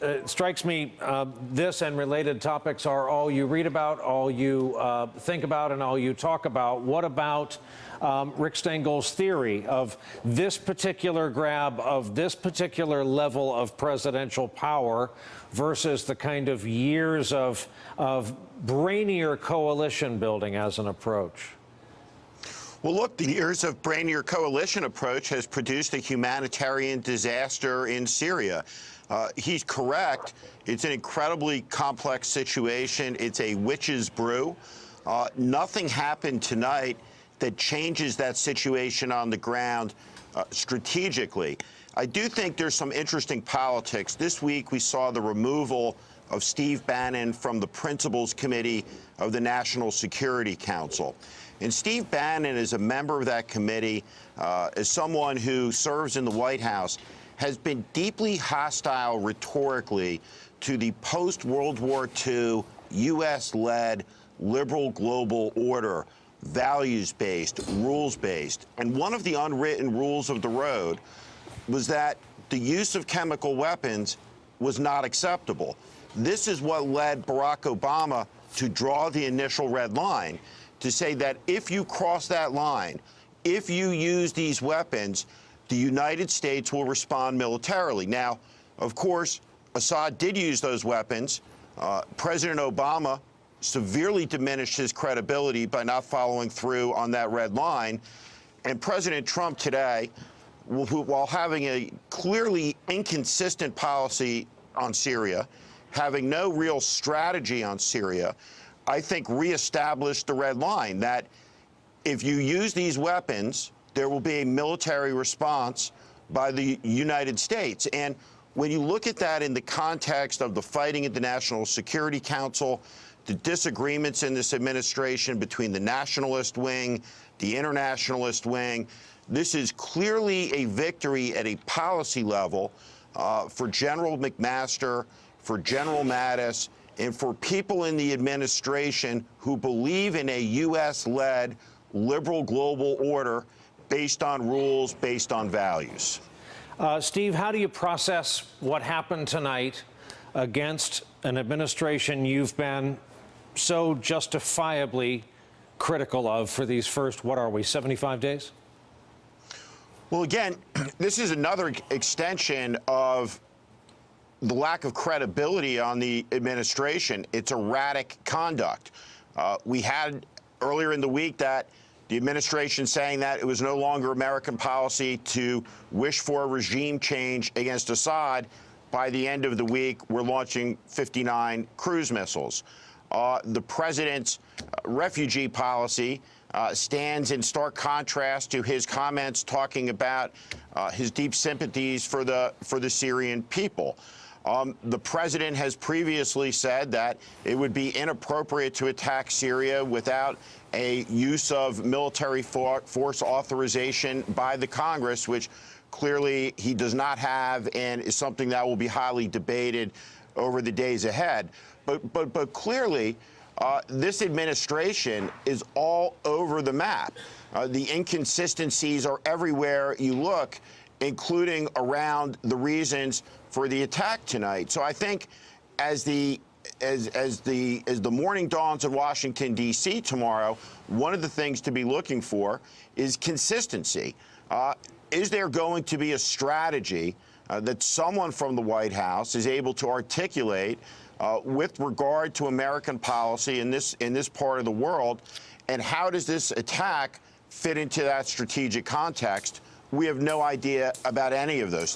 It strikes me this and related topics are all you read about, all you think about, and all you talk about. What about Rick Stengel's theory of this particular grab of this particular level of presidential power versus the kind of years of brainier coalition building as an approach? Well, look, the years of brainier coalition approach has produced a humanitarian disaster in Syria. He's correct. It's an incredibly complex situation. It's a witch's brew. Nothing happened tonight that changes that situation on the ground strategically. I do think there's some interesting politics. This week, we saw the removal of Steve Bannon from the Principals Committee of the National Security Council. And Steve Bannon, as a member of that committee, as someone who serves in the White House, has been deeply hostile rhetorically to the post-World War II U.S.-led liberal global order, values-based, rules-based. And one of the unwritten rules of the road was that the use of chemical weapons was not acceptable. This is what led Barack Obama to draw the initial red line, to say that if you cross that line, if you use these weapons, the United States will respond militarily. Now, of course, Assad did use those weapons. President Obama severely diminished his credibility by not following through on that red line. And President Trump today, while having a clearly inconsistent policy on Syria, having no real strategy on Syria, I think reestablished the red line that if you use these weapons, there will be a military response by the United States. And when you look at that in the context of the fighting at the National Security Council, the disagreements in this administration between the nationalist wing, the internationalist wing, this is clearly a victory at a policy level for General McMaster, for General Mattis, and for people in the administration who believe in a U.S.-led liberal global order based on rules, based on values. Steve, how do you process what happened tonight against an administration you've been so justifiably critical of for these first, what are we, 75 days? Well, again, this is another extension of the lack of credibility on the administration. It's erratic conduct. We had earlier in the week that the administration saying that it was no longer American policy to wish for a regime change against Assad. By the end of the week, we're launching 59 cruise missiles. The president's refugee policy stands in stark contrast to his comments talking about his deep sympathies for the Syrian people. The president has previously said that it would be inappropriate to attack Syria without a use of military force authorization by the Congress, which clearly he does not have and is something that will be highly debated over the days ahead. But clearly, this administration is all over the map. The inconsistencies are everywhere you look, including around the reasons for the attack tonight. So I think as the morning dawns in Washington, D.C. tomorrow, one of the things to be looking for is consistency. Is there going to be a strategy that someone from the White House is able to articulate with regard to American policy in this part of the world, and how does this attack fit into that strategic context? We have no idea about any of those things.